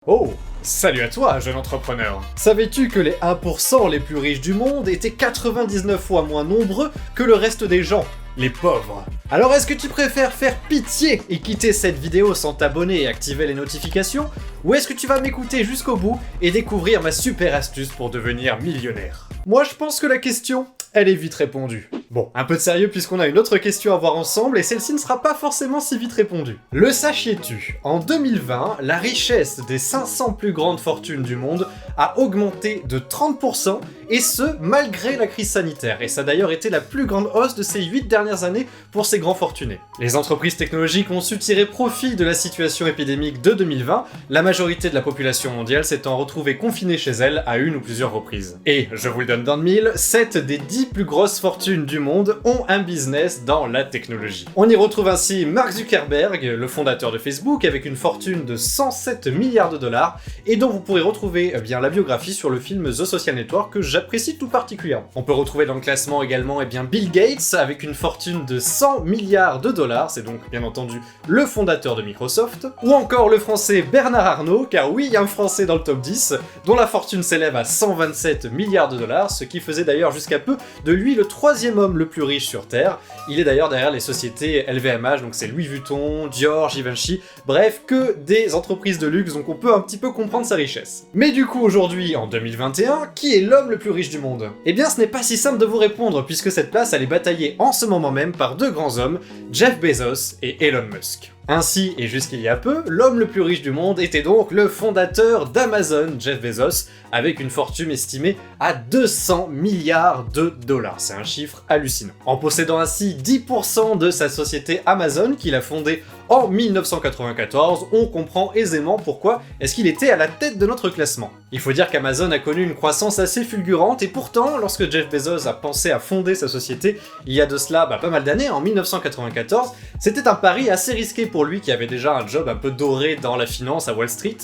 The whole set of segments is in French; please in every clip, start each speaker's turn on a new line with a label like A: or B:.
A: Oh, salut à toi, jeune entrepreneur. Savais-tu que les 1% les plus riches du monde étaient 99 fois moins nombreux que le reste des gens, les pauvres? Alors est-ce que tu préfères faire pitié et quitter cette vidéo sans t'abonner et activer les notifications, ou est-ce que tu vas m'écouter jusqu'au bout et découvrir ma super astuce pour devenir millionnaire? Moi je pense que la question, elle est vite répondue. Bon, un peu de sérieux puisqu'on a une autre question à voir ensemble et celle-ci ne sera pas forcément si vite répondue. Le sachiez-tu? En 2020, la richesse des 500 plus grandes fortunes du monde a augmenté de 30% et ce, malgré la crise sanitaire. Et ça a d'ailleurs été la plus grande hausse de ces 8 dernières années pour ces grands fortunés. Les entreprises technologiques ont su tirer profit de la situation épidémique de 2020, la majorité de la population mondiale s'étant retrouvée confinée chez elle à une ou plusieurs reprises. Et, je vous le donne dans le mille, 7 des 10 plus grosses fortunes du monde ont un business dans la technologie. On y retrouve ainsi Mark Zuckerberg, le fondateur de Facebook, avec une fortune de 107 milliards de dollars, et dont vous pourrez retrouver la biographie sur le film The Social Network que j'apprécie tout particulièrement. On peut retrouver dans le classement également Bill Gates, avec une fortune de 100 milliards de dollars, c'est donc bien entendu le fondateur de Microsoft, ou encore le français Bernard Arnault, car oui, il y a un français dans le top 10, dont la fortune s'élève à 127 milliards de dollars, ce qui faisait d'ailleurs jusqu'à peu de lui le troisième homme le plus riche sur Terre. Il est d'ailleurs derrière les sociétés LVMH, donc c'est Louis Vuitton, Dior, Givenchy, bref, que des entreprises de luxe, donc on peut un petit peu comprendre sa richesse. Mais du coup, aujourd'hui, en 2021, qui est l'homme le plus riche du monde? Eh bien, ce n'est pas si simple de vous répondre, puisque cette place, elle est bataillée en ce moment même par deux grands hommes, Jeff Bezos et Elon Musk. Ainsi, et jusqu'il y a peu, l'homme le plus riche du monde était donc le fondateur d'Amazon, Jeff Bezos, avec une fortune estimée à 200 milliards de dollars. C'est un chiffre hallucinant. En possédant ainsi 10% de sa société Amazon, qu'il a fondée en 1994, on comprend aisément pourquoi est-ce qu'il était à la tête de notre classement. Il faut dire qu'Amazon a connu une croissance assez fulgurante, et pourtant, lorsque Jeff Bezos a pensé à fonder sa société, il y a de cela pas mal d'années, en 1994, c'était un pari assez risqué pour lui qui avait déjà un job un peu doré dans la finance à Wall Street.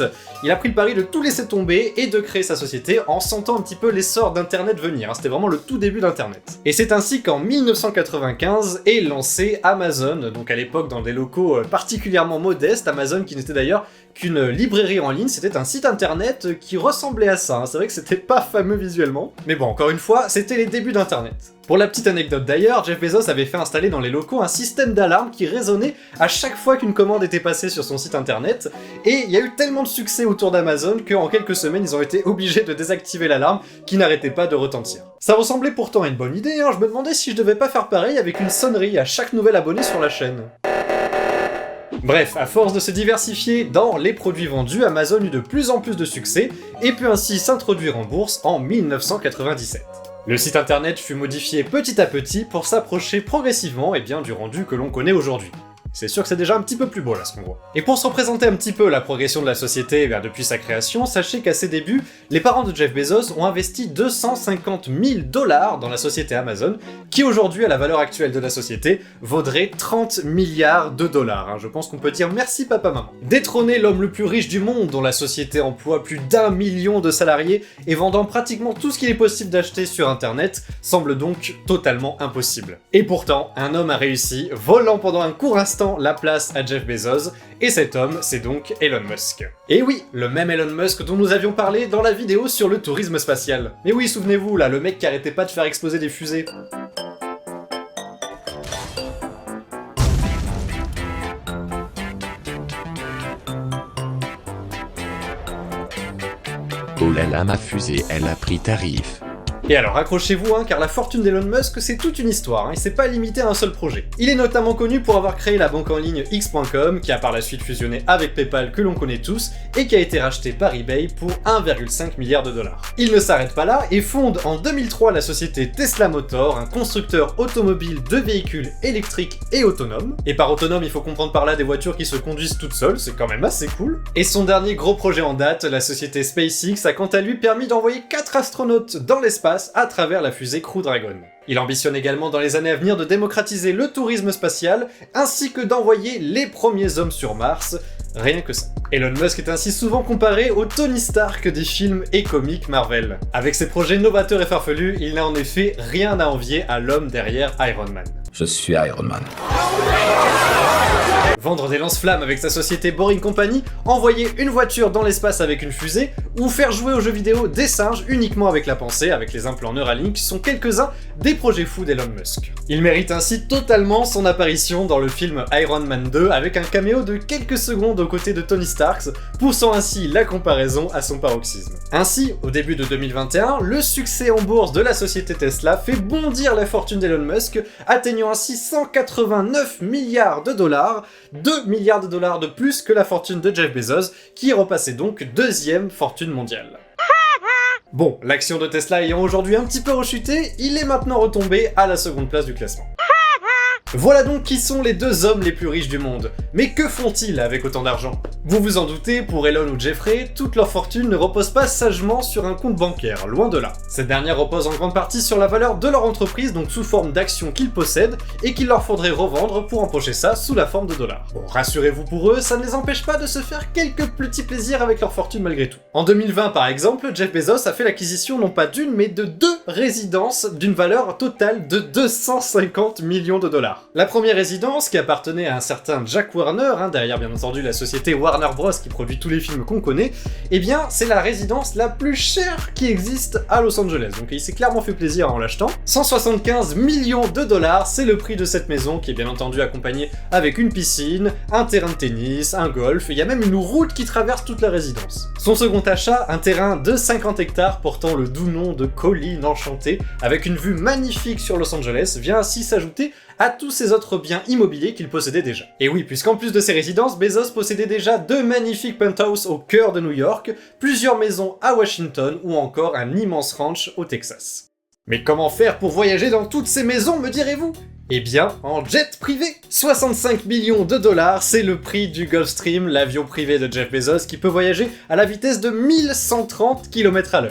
A: Il a pris le pari de tout laisser tomber et de créer sa société en sentant un petit peu l'essor d'Internet venir. C'était vraiment le tout début d'Internet. Et c'est ainsi qu'en 1995 est lancé Amazon, donc à l'époque dans des locaux particulièrement modestes. Amazon qui n'était d'ailleurs qu'une librairie en ligne, c'était un site internet qui ressemblait à ça. C'est vrai que c'était pas fameux visuellement, mais bon, encore une fois, c'était les débuts d'internet. Pour la petite anecdote d'ailleurs, Jeff Bezos avait fait installer dans les locaux un système d'alarme qui résonnait à chaque fois qu'une commande était passée sur son site internet, et il y a eu tellement de succès autour d'Amazon qu'en quelques semaines ils ont été obligés de désactiver l'alarme qui n'arrêtait pas de retentir. Ça ressemblait pourtant à une bonne idée, je me demandais si je devais pas faire pareil avec une sonnerie à chaque nouvel abonné sur la chaîne. Bref, à force de se diversifier dans les produits vendus, Amazon eut de plus en plus de succès et put ainsi s'introduire en bourse en 1997. Le site internet fut modifié petit à petit pour s'approcher progressivement du rendu que l'on connaît aujourd'hui. C'est sûr que c'est déjà un petit peu plus beau là ce qu'on voit. Et pour se représenter un petit peu la progression de la société depuis sa création, sachez qu'à ses débuts, les parents de Jeff Bezos ont investi 250 000 dollars dans la société Amazon, qui aujourd'hui, à la valeur actuelle de la société, vaudrait 30 milliards de dollars. Je pense qu'on peut dire merci papa-maman. Détrôner l'homme le plus riche du monde, dont la société emploie plus d'1 million de salariés et vendant pratiquement tout ce qu'il est possible d'acheter sur internet, semble donc totalement impossible. Et pourtant, un homme a réussi, volant pendant un court instant la place à Jeff Bezos, et cet homme, c'est donc Elon Musk. Et oui, le même Elon Musk dont nous avions parlé dans la vidéo sur le tourisme spatial. Mais oui, souvenez-vous, là, le mec qui arrêtait pas de faire exploser des fusées.
B: Oh là là, ma fusée, elle a pris tarif.
A: Et alors accrochez-vous, car la fortune d'Elon Musk c'est toute une histoire, et c'est pas limité à un seul projet. Il est notamment connu pour avoir créé la banque en ligne X.com, qui a par la suite fusionné avec PayPal que l'on connaît tous, et qui a été racheté par eBay pour 1,5 milliard de dollars. Il ne s'arrête pas là, et fonde en 2003 la société Tesla Motors, un constructeur automobile de véhicules électriques et autonomes. Et par autonome, il faut comprendre par là des voitures qui se conduisent toutes seules, c'est quand même assez cool. Et son dernier gros projet en date, la société SpaceX, a quant à lui permis d'envoyer 4 astronautes dans l'espace à travers la fusée Crew Dragon. Il ambitionne également dans les années à venir de démocratiser le tourisme spatial, ainsi que d'envoyer les premiers hommes sur Mars, rien que ça. Elon Musk est ainsi souvent comparé au Tony Stark des films et comics Marvel. Avec ses projets novateurs et farfelus, il n'a en effet rien à envier à l'homme derrière Iron Man.
C: je suis Iron Man.
A: Vendre des lance-flammes avec sa société Boring Company, envoyer une voiture dans l'espace avec une fusée, ou faire jouer aux jeux vidéo des singes uniquement avec la pensée, avec les implants Neuralink, sont quelques-uns des projets fous d'Elon Musk. Il mérite ainsi totalement son apparition dans le film Iron Man 2 avec un caméo de quelques secondes aux côtés de Tony Stark, poussant ainsi la comparaison à son paroxysme. Ainsi, au début de 2021, le succès en bourse de la société Tesla fait bondir la fortune d'Elon Musk, atteignant ainsi 189 milliards de dollars, 2 milliards de dollars de plus que la fortune de Jeff Bezos, qui est repassé donc deuxième fortune mondiale. Bon, l'action de Tesla ayant aujourd'hui un petit peu rechuté, il est maintenant retombé à la seconde place du classement. Voilà donc qui sont les deux hommes les plus riches du monde. Mais que font-ils avec autant d'argent? Vous vous en doutez, pour Elon ou Jeffrey, toute leur fortune ne repose pas sagement sur un compte bancaire, loin de là. Cette dernière repose en grande partie sur la valeur de leur entreprise, donc sous forme d'actions qu'ils possèdent, et qu'il leur faudrait revendre pour empocher ça sous la forme de dollars. Bon, rassurez-vous pour eux, ça ne les empêche pas de se faire quelques petits plaisirs avec leur fortune malgré tout. En 2020 par exemple, Jeff Bezos a fait l'acquisition non pas d'une, mais de 2 résidences d'une valeur totale de 250 millions de dollars. La première résidence, qui appartenait à un certain Jack Warner, derrière bien entendu la société Warner Bros qui produit tous les films qu'on connaît, eh bien c'est la résidence la plus chère qui existe à Los Angeles, donc il s'est clairement fait plaisir en l'achetant. 175 millions de dollars, c'est le prix de cette maison qui est bien entendu accompagnée avec une piscine, un terrain de tennis, un golf, il y a même une route qui traverse toute la résidence. Son second achat, un terrain de 50 hectares portant le doux nom de Colline Enchantée, avec une vue magnifique sur Los Angeles, vient ainsi s'ajouter à tous ces autres biens immobiliers qu'il possédait déjà. Et oui, puisqu'en plus de ses résidences, Bezos possédait déjà 2 magnifiques penthouses au cœur de New York, plusieurs maisons à Washington ou encore un immense ranch au Texas. Mais comment faire pour voyager dans toutes ces maisons, me direz-vous? Eh bien, en jet privé. 65 millions de dollars, c'est le prix du Gulfstream, l'avion privé de Jeff Bezos qui peut voyager à la vitesse de 1130 km/h.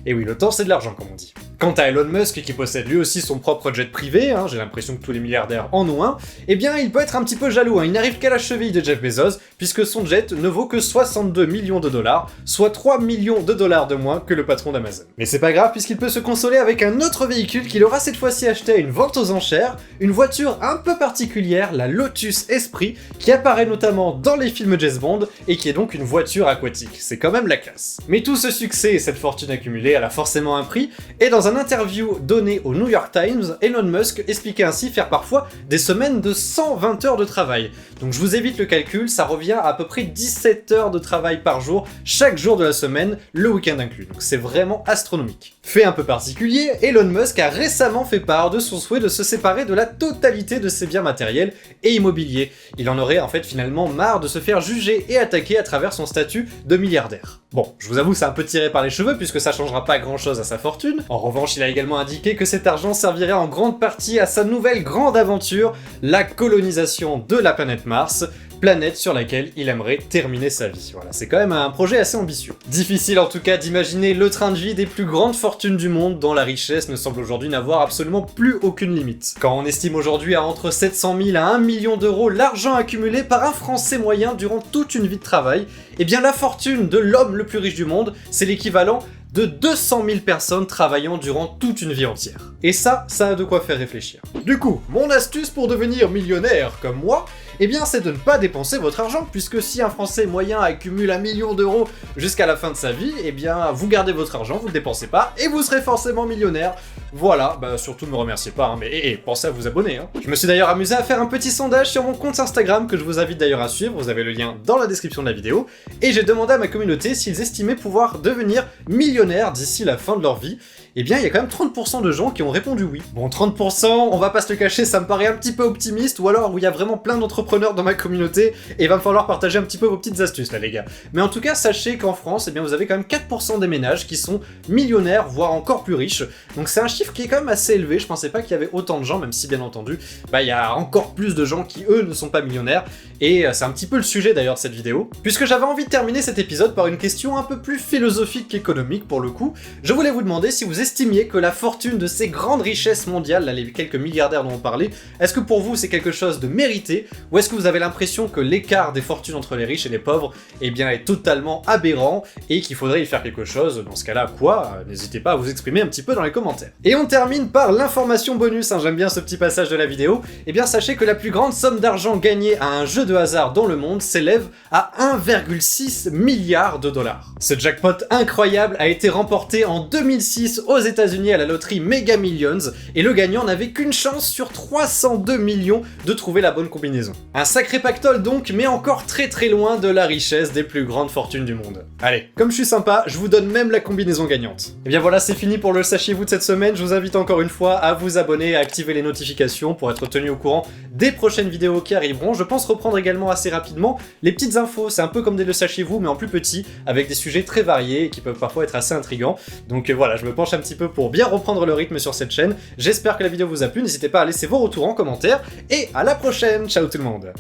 A: Et oui, le temps c'est de l'argent comme on dit. Quant à Elon Musk, qui possède lui aussi son propre jet privé, j'ai l'impression que tous les milliardaires en ont un, eh bien il peut être un petit peu jaloux, il n'arrive qu'à la cheville de Jeff Bezos, puisque son jet ne vaut que 62 millions de dollars, soit 3 millions de dollars de moins que le patron d'Amazon. Mais c'est pas grave, puisqu'il peut se consoler avec un autre véhicule qu'il aura cette fois-ci acheté à une vente aux enchères, une voiture un peu particulière, la Lotus Esprit, qui apparaît notamment dans les films James Bond, et qui est donc une voiture aquatique. C'est quand même la classe. Mais tout ce succès et cette fortune accumulée, elle a forcément un prix, et dans un interview donné au New York Times, Elon Musk expliquait ainsi faire parfois des semaines de 120 heures de travail. Donc je vous évite le calcul, ça revient à peu près 17 heures de travail par jour, chaque jour de la semaine, le week-end inclus. Donc c'est vraiment astronomique. Fait un peu particulier, Elon Musk a récemment fait part de son souhait de se séparer de la totalité de ses biens matériels et immobiliers. Il en aurait en fait finalement marre de se faire juger et attaquer à travers son statut de milliardaire. Bon, je vous avoue c'est un peu tiré par les cheveux puisque ça changera pas grand chose à sa fortune. En revanche, il a également indiqué que cet argent servirait en grande partie à sa nouvelle grande aventure, la colonisation de la planète Mars, planète sur laquelle il aimerait terminer sa vie. Voilà, c'est quand même un projet assez ambitieux. Difficile en tout cas d'imaginer le train de vie des plus grandes fortunes du monde dont la richesse ne semble aujourd'hui n'avoir absolument plus aucune limite. Quand on estime aujourd'hui à entre 700 000 à 1 million d'euros l'argent accumulé par un Français moyen durant toute une vie de travail, eh bien la fortune de l'homme le plus riche du monde, c'est l'équivalent de 200 000 personnes travaillant durant toute une vie entière. Et ça a de quoi faire réfléchir. Du coup, mon astuce pour devenir millionnaire comme moi, eh bien c'est de ne pas dépenser votre argent, puisque si un Français moyen accumule 1 million d'euros jusqu'à la fin de sa vie, eh bien vous gardez votre argent, vous le dépensez pas, et vous serez forcément millionnaire. Voilà, surtout ne me remerciez pas, mais pensez à vous abonner. Je me suis d'ailleurs amusé à faire un petit sondage sur mon compte Instagram, que je vous invite d'ailleurs à suivre, vous avez le lien dans la description de la vidéo, et j'ai demandé à ma communauté s'ils estimaient pouvoir devenir millionnaires d'ici la fin de leur vie. Eh bien, il y a quand même 30% de gens qui ont répondu oui. Bon, 30%, on va pas se le cacher, ça me paraît un petit peu optimiste, ou alors où il y a vraiment plein d'entrepreneurs dans ma communauté, et il va me falloir partager un petit peu vos petites astuces là les gars. Mais en tout cas, sachez qu'en France, eh bien vous avez quand même 4% des ménages qui sont millionnaires, voire encore plus riches. Donc c'est un chiffre qui est quand même assez élevé, je pensais pas qu'il y avait autant de gens, même si bien entendu, il y a encore plus de gens qui eux ne sont pas millionnaires, et c'est un petit peu le sujet d'ailleurs de cette vidéo, puisque j'avais envie de terminer cet épisode par une question un peu plus philosophique qu'économique pour le coup. Je voulais vous demander si vous estimiez que la fortune de ces grandes richesses mondiales, là, les quelques milliardaires dont on parlait, est-ce que pour vous c'est quelque chose de mérité, ou est-ce que vous avez l'impression que l'écart des fortunes entre les riches et les pauvres eh bien, est totalement aberrant, et qu'il faudrait y faire quelque chose? Dans ce cas-là, quoi? N'hésitez pas à vous exprimer un petit peu dans les commentaires. Et on termine par l'information bonus, hein, j'aime bien ce petit passage de la vidéo. Eh bien sachez que la plus grande somme d'argent gagnée à un jeu de hasard dans le monde s'élève à 1,6 milliard de dollars. Ce jackpot incroyable a été remporté en 2006 aux États-Unis à la loterie Mega Millions, et le gagnant n'avait qu'une chance sur 302 millions de trouver la bonne combinaison. Un sacré pactole donc, mais encore très loin de la richesse des plus grandes fortunes du monde. Allez, comme je suis sympa, je vous donne même la combinaison gagnante. Et bien voilà, c'est fini pour le Sachiez-vous de cette semaine. Je vous invite encore une fois à vous abonner et à activer les notifications pour être tenu au courant des prochaines vidéos qui arriveront. Je pense reprendre également assez rapidement les petites infos, c'est un peu comme des Le Sachiez-vous mais en plus petit, avec des sujets très variés et qui peuvent parfois être assez intrigants. Donc voilà, je me penche un petit peu pour bien reprendre le rythme sur cette chaîne. J'espère que la vidéo vous a plu, n'hésitez pas à laisser vos retours en commentaire, et à la prochaine. Ciao tout le monde.